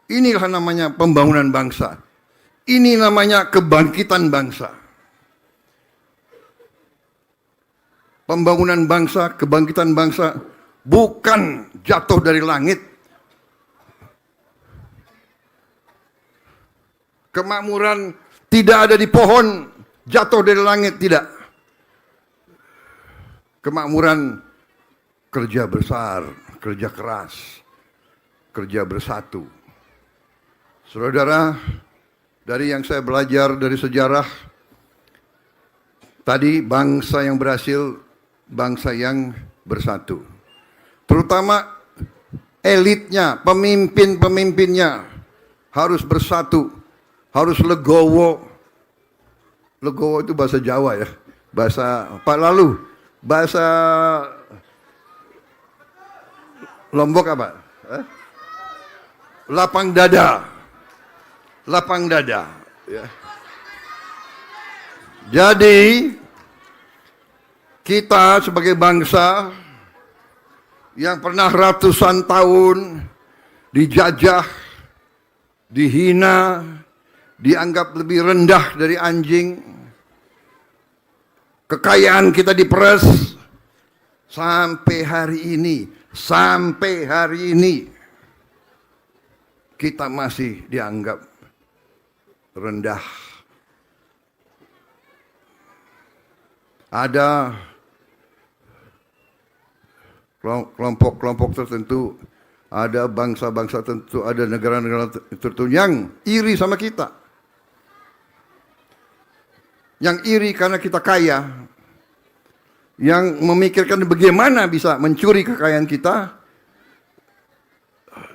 Inilah namanya pembangunan bangsa. Ini namanya kebangkitan bangsa. Pembangunan bangsa, kebangkitan bangsa bukan jatuh dari langit. Kemakmuran tidak ada di pohon, jatuh dari langit, tidak. Kemakmuran kerja besar, kerja keras, kerja bersatu. Saudara, dari yang saya belajar dari sejarah, tadi bangsa yang berhasil, bangsa yang bersatu. Terutama elitnya, pemimpin-pemimpinnya harus bersatu, harus legowo. Legowo itu bahasa Jawa ya, bahasa apa lalu? Bahasa Lombok apa? Lapang dada. Lapang dada. Ya. Jadi kita sebagai bangsa yang pernah ratusan tahun dijajah, dihina, dianggap lebih rendah dari anjing, kekayaan kita diperas, sampai hari ini kita masih dianggap rendah. Ada kelompok-kelompok tertentu, ada bangsa-bangsa tertentu, ada negara-negara tertentu yang iri sama kita. Yang iri karena kita kaya, yang memikirkan bagaimana bisa mencuri kekayaan kita,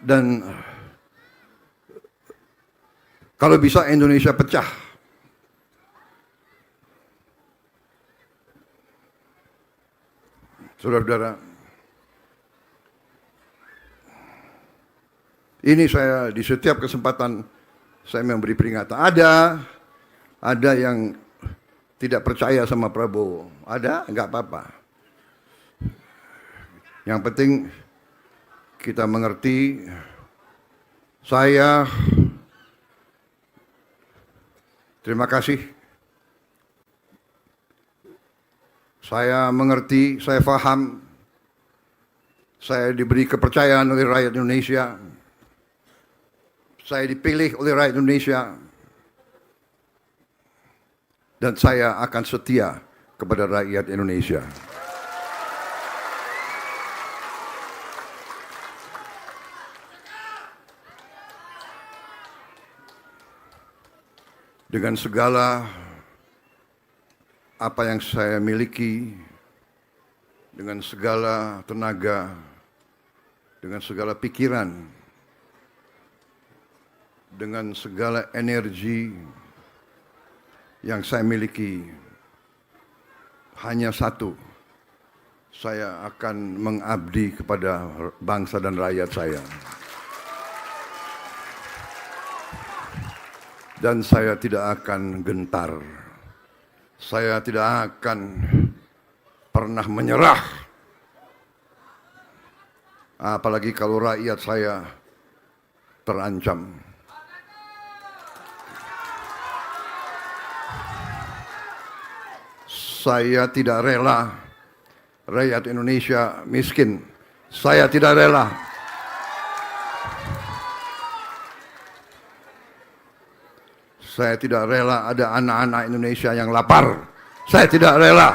dan kalau bisa Indonesia pecah. Saudara-saudara, ini saya di setiap kesempatan saya memberi peringatan. Ada yang tidak percaya sama Prabowo. Ada, enggak apa-apa. Yang penting kita mengerti, saya terima kasih. Saya mengerti, saya paham, saya diberi kepercayaan oleh rakyat Indonesia, saya dipilih oleh rakyat Indonesia, dan saya akan setia kepada rakyat Indonesia. Dengan segala apa yang saya miliki, dengan segala tenaga, dengan segala pikiran, dengan segala energi yang saya miliki, hanya satu, saya akan mengabdi kepada bangsa dan rakyat saya. Dan saya tidak akan gentar. Saya tidak akan pernah menyerah. Apalagi kalau rakyat saya terancam. Saya tidak rela rakyat Indonesia miskin. Saya tidak rela. Saya tidak rela ada anak-anak Indonesia yang lapar. Saya tidak rela.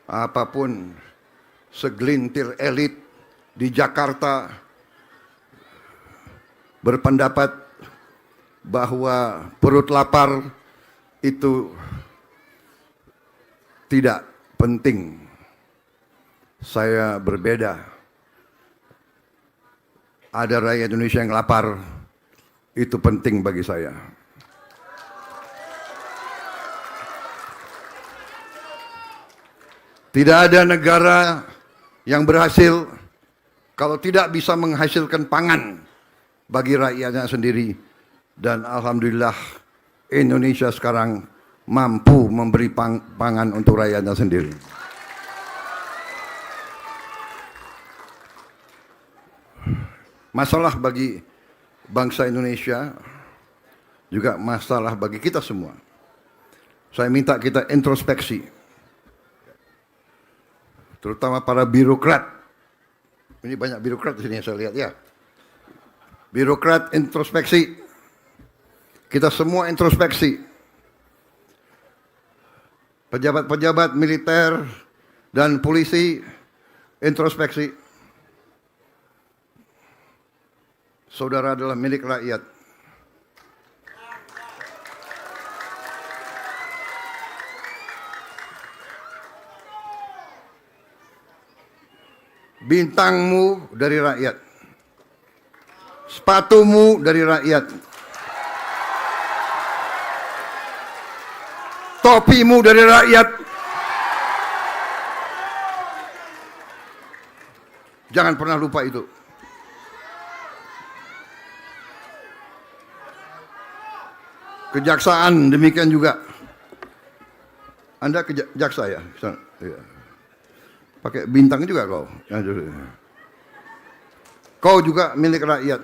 Apapun segelintir elit di Jakarta berpendapat bahwa perut lapar itu tidak penting. Saya berbeda. Ada rakyat Indonesia yang lapar, itu penting bagi saya. Tidak ada negara yang berhasil kalau tidak bisa menghasilkan pangan bagi rakyatnya sendiri. Dan alhamdulillah Indonesia sekarang mampu memberi pangan untuk rakyatnya sendiri. Masalah bagi bangsa Indonesia juga masalah bagi kita semua. Saya minta kita introspeksi, terutama para birokrat. Ini banyak birokrat di sini saya lihat ya. Birokrat introspeksi. Kita semua introspeksi. Pejabat-pejabat militer dan polisi introspeksi. Saudara adalah milik rakyat. Bintangmu dari rakyat. Sepatumu dari rakyat. Topimu dari rakyat. Jangan pernah lupa itu. Kejaksaan demikian juga. Anda jaksa ya? Pakai bintang juga kau. Kau juga milik rakyat.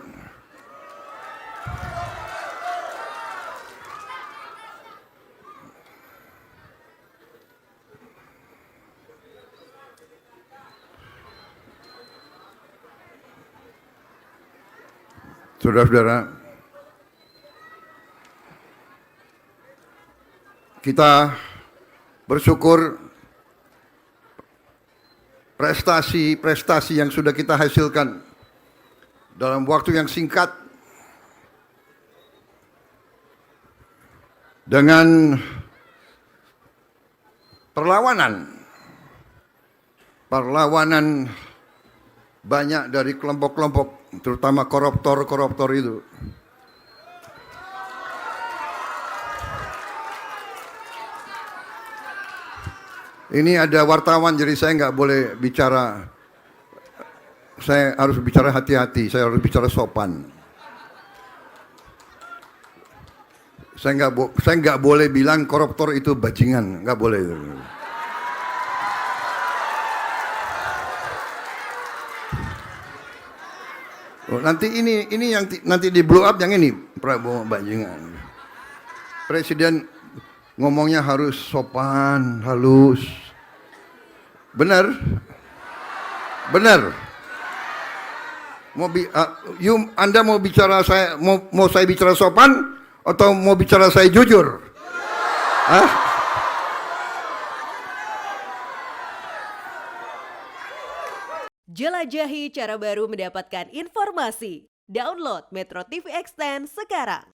Saudara-saudara, kita bersyukur prestasi-prestasi yang sudah kita hasilkan dalam waktu yang singkat dengan perlawanan banyak dari kelompok-kelompok, terutama koruptor itu. Ini ada wartawan, jadi saya nggak boleh bicara. Saya harus bicara hati-hati, saya harus bicara sopan. Saya nggak boleh bilang koruptor itu bajingan, nggak boleh. Oh, nanti ini yang nanti di blow up yang ini Prabowo bajingan. Presiden ngomongnya harus sopan, halus. Benar? Benar. Anda mau bicara mau saya bicara sopan atau mau bicara saya jujur? Hah? Jelajahi cara baru mendapatkan informasi. Download Metro TV Extend sekarang.